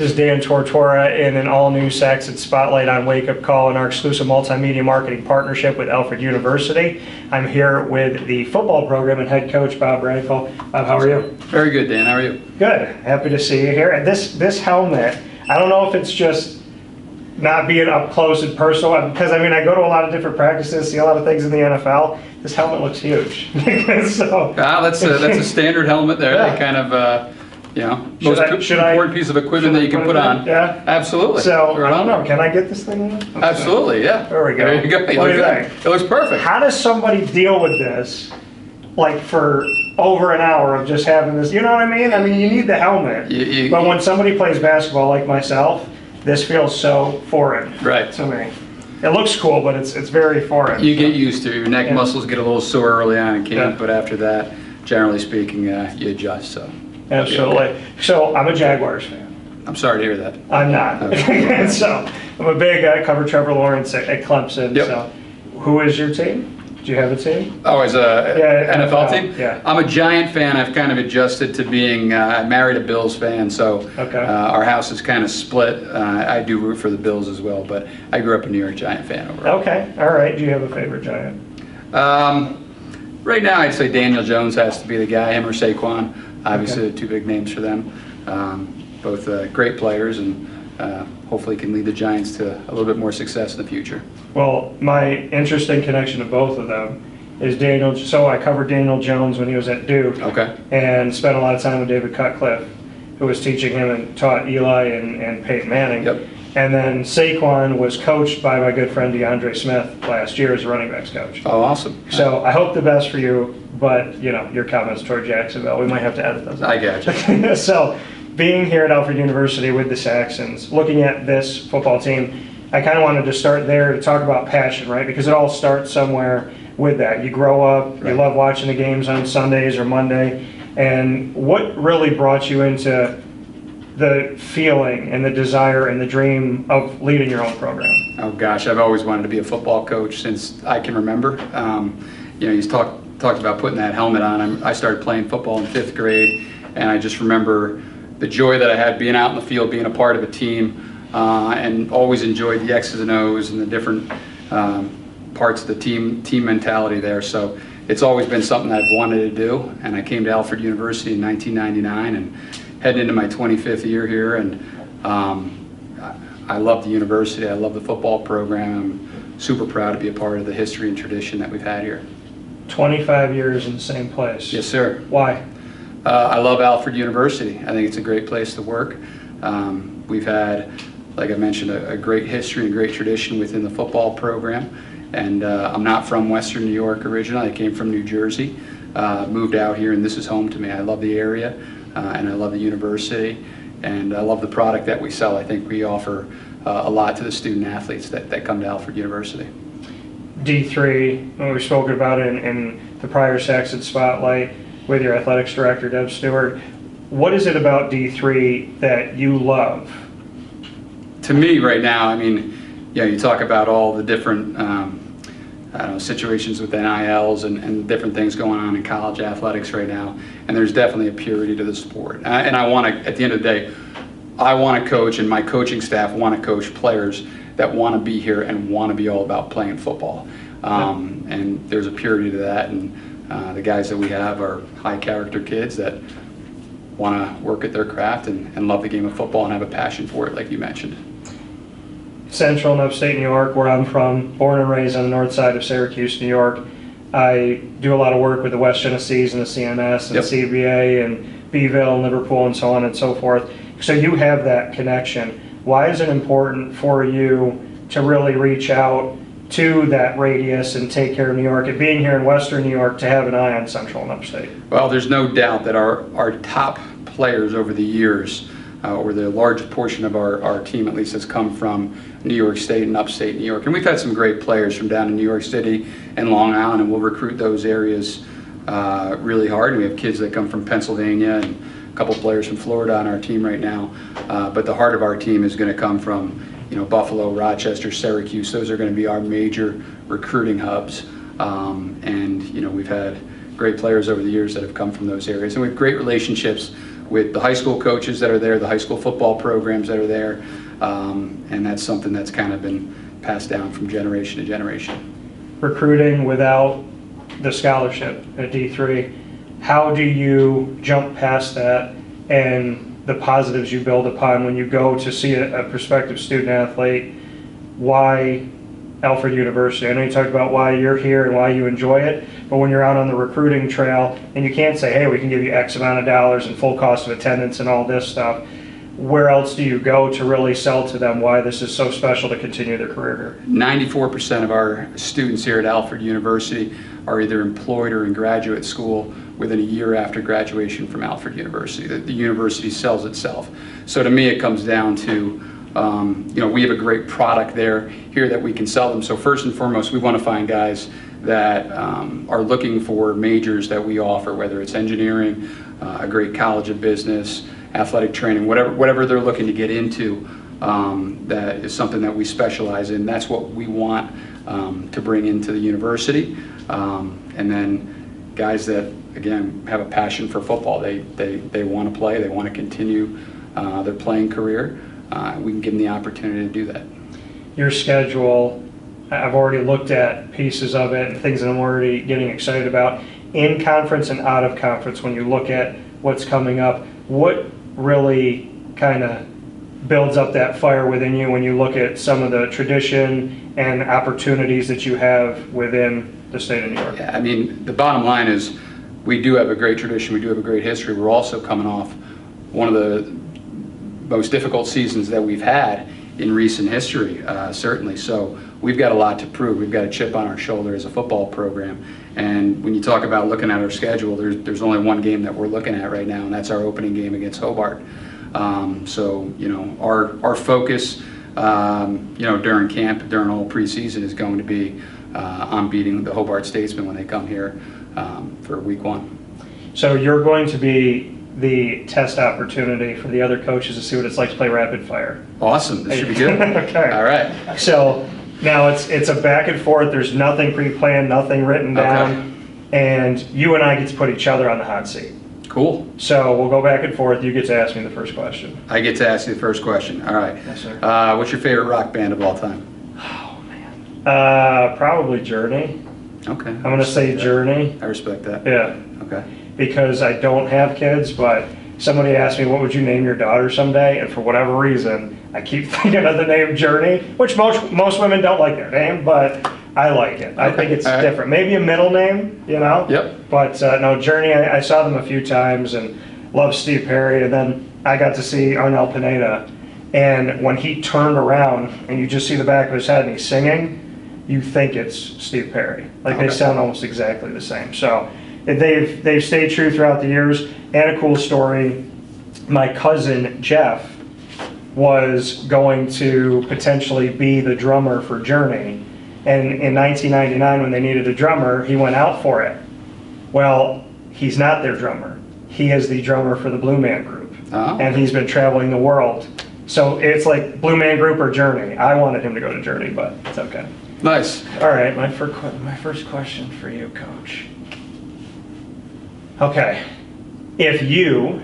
is Dan Tortora in an all-new Saxons Spotlight on Wake Up Call in our exclusive multimedia marketing partnership with Alfred University. I'm here with the football program and head coach, Bob Rankl. Bob, how are you? Very good, Dan. How are you? Good. Happy to see you here. And this helmet, I don't know if it's just not being up close and personal, because I mean, I go to a lot of different practices, see a lot of things in the NFL. This helmet looks huge. So, that's a standard helmet there. Yeah. They kind of, most should important piece of equipment that you can put on. Yeah, absolutely. So I don't know. Can I get this thing on? Absolutely, yeah. There we go. There you go. What do you think? It looks perfect. How does somebody deal with this, like for over an hour of just having this? You know what I mean? I mean, you need the helmet, but when somebody plays basketball like myself, this feels so foreign, right, to me. It looks cool, but it's very foreign. You get used to it. Your neck muscles get a little sore early on in camp, Yeah. but after that, generally speaking, you adjust. So absolutely. Okay. So I'm a Jaguars fan. I'm sorry to hear that. I'm not. Okay. So I'm a big cover Trevor Lawrence at Clemson. Yep. So who is your team? Do you have a team? Oh, as a NFL team? Yeah. I'm a Giant fan. I've kind of adjusted to being, I married a Bills fan, so Okay. Our house is kind of split. I do root for the Bills as well, but I grew up a New York Giant fan overall. Okay, all right. Do you have a favorite Giant? Right now, I'd say Daniel Jones has to be the guy, him or Saquon. Obviously, Okay. two big names for them. Both great players, and hopefully can lead the Giants to a little bit more success in the future. Well, my interesting connection to both of them is Daniel. So I covered Daniel Jones when he was at Duke. Okay. And spent a lot of time with David Cutcliffe, who was teaching him and taught Eli and Peyton Manning. Yep. And then Saquon was coached by my good friend DeAndre Smith last year as a running backs coach. Oh, awesome. So I hope the best for you, but your comments toward Jacksonville, we might have to edit those out. I got you. So being here at Alfred University with the Saxons, looking at this football team, I kind of wanted to start there to talk about passion, right? Because it all starts somewhere with that. You grow up, Right. You love watching the games on Sundays or Monday, and what really brought you into the feeling and the desire and the dream of leading your own program? Oh gosh, I've always wanted to be a football coach since I can remember. You talked about putting that helmet on. I started playing football in 5th grade, and I just remember the joy that I had being out in the field, being a part of a team, and always enjoyed the X's and O's and the different parts of the team mentality there. So it's always been something that I've wanted to do, and I came to Alfred University in 1999 and heading into my 25th year here, and I love the university. I love the football program. I'm super proud to be a part of the history and tradition that we've had here. 25 years in the same place. Yes, sir. Why? I love Alfred University. I think it's a great place to work. We've had, like I mentioned, a great history and great tradition within the football program. And I'm not from Western New York originally. I came from New Jersey, moved out here, and this is home to me. I love the area, and I love the university, and I love the product that we sell. I think we offer a lot to the student athletes that come to Alfred University. D3, when we've spoken about it in the prior Saxons Spotlight with your athletics director, Deb Stewart, what is it about D3 that you love? To me right now, I mean, you talk about all the different situations with NILs and different things going on in college athletics right now, and there's definitely a purity to the sport. And I want to, at the end of the day, I want to coach, and my coaching staff want to coach players that want to be here and want to be all about playing football. And there's a purity to that, and the guys that we have are high character kids that want to work at their craft and love the game of football and have a passion for it, like you mentioned. Central and upstate New York, where I'm from, born and raised on the north side of Syracuse, New York. I do a lot of work with the West Tennessees and the CMS and Yep. CBA and Beeville and Liverpool and so on and so forth. So you have that connection. Why is it important for you to really reach out to that radius and take care of New York, and being here in Western New York, to have an eye on Central and upstate? Well, there's no doubt that our top players over the years, or the largest portion of our team at least, has come from New York State and upstate New York. And we've had some great players from down in New York City and Long Island, and we'll recruit those areas really hard. And we have kids that come from Pennsylvania and a couple players from Florida on our team right now. But the heart of our team is going to come from Buffalo, Rochester, Syracuse. Those are going to be our major recruiting hubs. And we've had great players over the years that have come from those areas, and we have great relationships with the high school coaches that are there, the high school football programs that are there, and that's something that's kind of been passed down from generation to generation. Recruiting without the scholarship at D3, how do you jump past that and the positives you build upon when you go to see a prospective student athlete? Why Alfred University? I know you talked about why you're here and why you enjoy it, but when you're out on the recruiting trail and you can't say, hey, we can give you X amount of dollars and full cost of attendance and all this stuff, where else do you go to really sell to them why this is so special to continue their career here? 94% of our students here at Alfred University are either employed or in graduate school within a year after graduation from Alfred University. The university sells itself. So to me, it comes down to, we have a great product there here that we can sell them. So first and foremost, we want to find guys that are looking for majors that we offer, whether it's engineering, a great college of business, athletic training, whatever they're looking to get into, that is something that we specialize in. That's what we want to bring into the university. And then guys that, again, have a passion for football. They want to play, they want to continue their playing career. We can give them the opportunity to do that. Your schedule, I've already looked at pieces of it and things that I'm already getting excited about. In conference and out of conference, when you look at what's coming up, what really kind of builds up that fire within you when you look at some of the tradition and opportunities that you have within the state of New York? Yeah, I mean, the bottom line is we do have a great tradition, we do have a great history. We're also coming off one of the most difficult seasons that we've had in recent history, certainly. So we've got a lot to prove. We've got a chip on our shoulder as a football program. And when you talk about looking at our schedule, there's only one game that we're looking at right now, and that's our opening game against Hobart. So, our focus, during camp, during all preseason is going to be on beating the Hobart Statesmen when they come here for week 1. So you're going to be the test opportunity for the other coaches to see what it's like to play rapid fire. Awesome, this should be good. Okay. All right. So now it's a back and forth. There's nothing pre-planned, nothing written down, and you and I get to put each other on the hot seat. Cool. So we'll go back and forth. You get to ask me the first question. I get to ask you the first question. All right. Yes, sir. What's your favorite rock band of all time? Oh, man. Probably Journey. Okay. I'm going to say Journey. I respect that. Yeah. Okay. Because I don't have kids, but somebody asked me, what would you name your daughter someday? And for whatever reason, I keep thinking of the name Journey, which most women don't like their name, but I like it. I think it's different. Maybe a middle name, Yep. But no, Journey, I saw them a few times and love Steve Perry. And then I got to see Arnel Pineda. And when he turned around and you just see the back of his head and he's singing, you think it's Steve Perry. Like they sound almost exactly the same. So they've stayed true throughout the years. And a cool story, my cousin Jeff was going to potentially be the drummer for Journey. And in 1999, when they needed a drummer, he went out for it. Well, he's not their drummer. He is the drummer for the Blue Man Group. Oh. And he's been traveling the world. So it's like Blue Man Group or Journey. I wanted him to go to Journey, but it's okay. Nice. All right, my first question for you, Coach. Okay, if you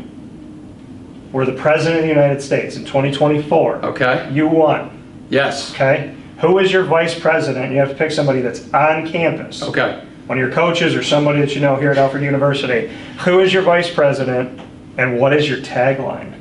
were the President of the United States in 2024, Okay. you won, Yes. okay? Who is your Vice President? You have to pick somebody that's on campus. Okay. One of your coaches or somebody that you know here at Alfred University. Who is your Vice President and what is your tagline?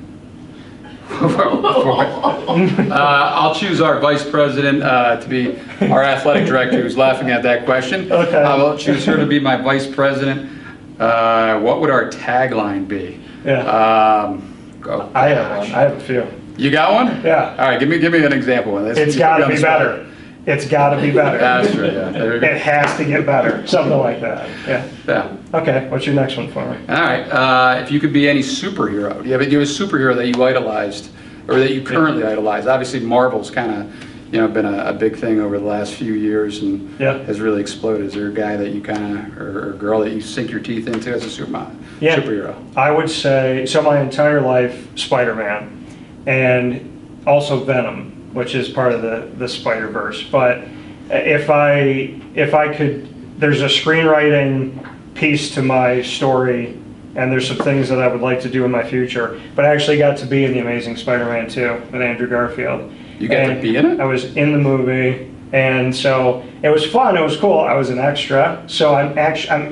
I'll choose our Vice President to be our athletic director who's laughing at that question. Okay. I will choose her to be my Vice President. What would our tagline be? Yeah. Go. I have one. I have a few. You got one? Yeah. All right, give me an example. It's got to be better. It's got to be better. That's true, yeah. There we go. It has to get better. Something like that. Yeah. Yeah. Okay, what's your next one for me? All right. If you could be any superhero, do you have a superhero that you idolized or that you currently idolize? Obviously, Marvel's kind of, been a big thing over the last few years and has really exploded. Is there a guy that you kind of, or a girl that you sink your teeth into as a superhero? I would say, so my entire life, Spider-Man, and also Venom, which is part of the Spider-Verse. But if I could, there's a screenwriting piece to my story and there's some things that I would like to do in my future. But I actually got to be in The Amazing Spider-Man 2 with Andrew Garfield. You got to be in it? I was in the movie, and so it was fun. It was cool. I was an extra, so I'm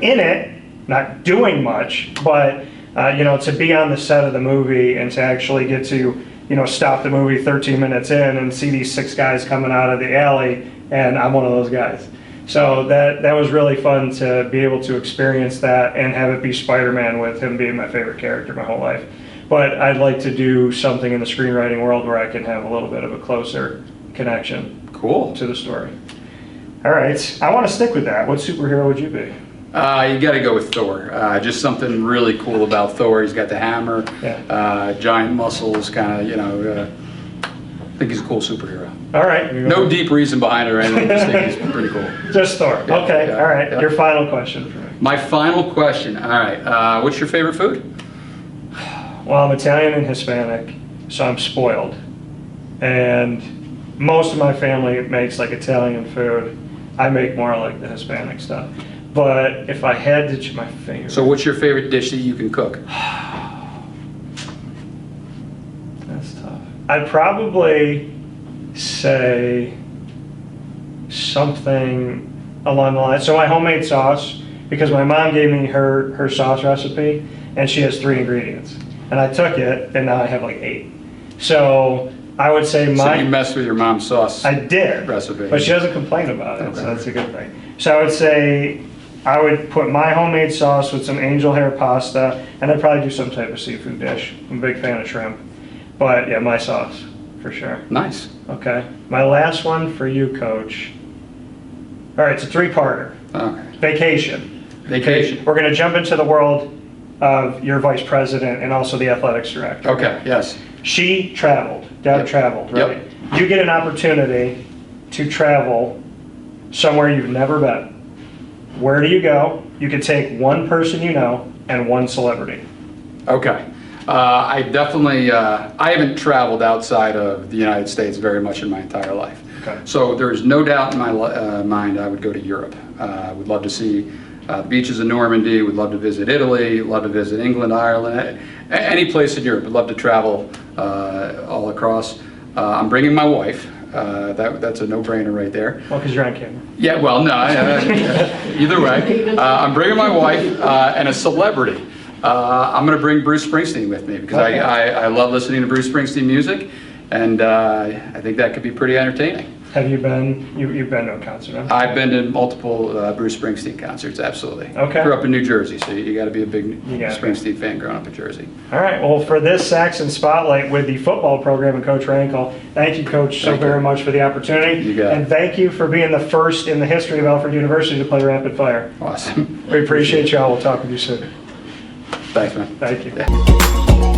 in it, not doing much, but to be on the set of the movie and to actually get to stop the movie 13 minutes in and see these 6 guys coming out of the alley, and I'm one of those guys. So that was really fun to be able to experience that and have it be Spider-Man, with him being my favorite character my whole life. But I'd like to do something in the screenwriting world where I can have a little bit of a closer connection to the story. All right, I want to stick with that. What superhero would you be? You got to go with Thor. Just something really cool about Thor. He's got the hammer, giant muscles, kind of, I think he's a cool superhero. All right. No deep reason behind it or anything. Just think he's pretty cool. Just Thor. Yeah, okay. yeah, all right. yeah. Your final question for me. My final question. All right. What's your favorite food? Well, I'm Italian and Hispanic, so I'm spoiled. And most of my family makes like Italian food. I make more like the Hispanic stuff. But if I had to choose my favorite. So what's your favorite dish that you can cook? That's tough. I'd probably say something along the line. So my homemade sauce, because my mom gave me her sauce recipe, and she has 3 ingredients. And I took it, and now I have like 8. So I would say So you messed with your mom's sauce recipe. But she doesn't complain about it, so that's a good thing. So I would say I would put my homemade sauce with some angel hair pasta, and I'd probably do some type of seafood dish. I'm a big fan of shrimp. But yeah, my sauce, for sure. Nice. Okay. My last one for you, Coach. All right, it's a 3-parter. Okay. Vacation. Vacation. We're going to jump into the world of your vice president and also the athletics director. Okay, yes. She traveled. Deb traveled, right? Yep. You get an opportunity to travel somewhere you've never been. Where do you go? You can take one person you know and one celebrity. Okay. I definitely, I haven't traveled outside of the United States very much in my entire life. Okay. So there's no doubt in my mind I would go to Europe. I would love to see the beaches of Normandy, would love to visit Italy, love to visit England, Ireland, any place in Europe. Would love to travel all across. I'm bringing my wife. That's a no-brainer right there. Well, because you're on camera. Yeah, well, no, either way. I'm bringing my wife and a celebrity. I'm going to bring Bruce Springsteen with me because I love listening to Bruce Springsteen music, and I think that could be pretty entertaining. Have you been, you've been to a concert, huh? I've been to multiple Bruce Springsteen concerts, absolutely. Okay. Grew up in New Jersey, so you got to be a big Springsteen fan growing up in Jersey. All right, well, for this Saxons Spotlight with the football program and Coach Rankl, thank you, Coach, so very much for the opportunity. You got it. And thank you for being the first in the history of Alfred University to play rapid fire. Awesome. We appreciate y'all. We'll talk with you soon. Thanks, man. Thank you.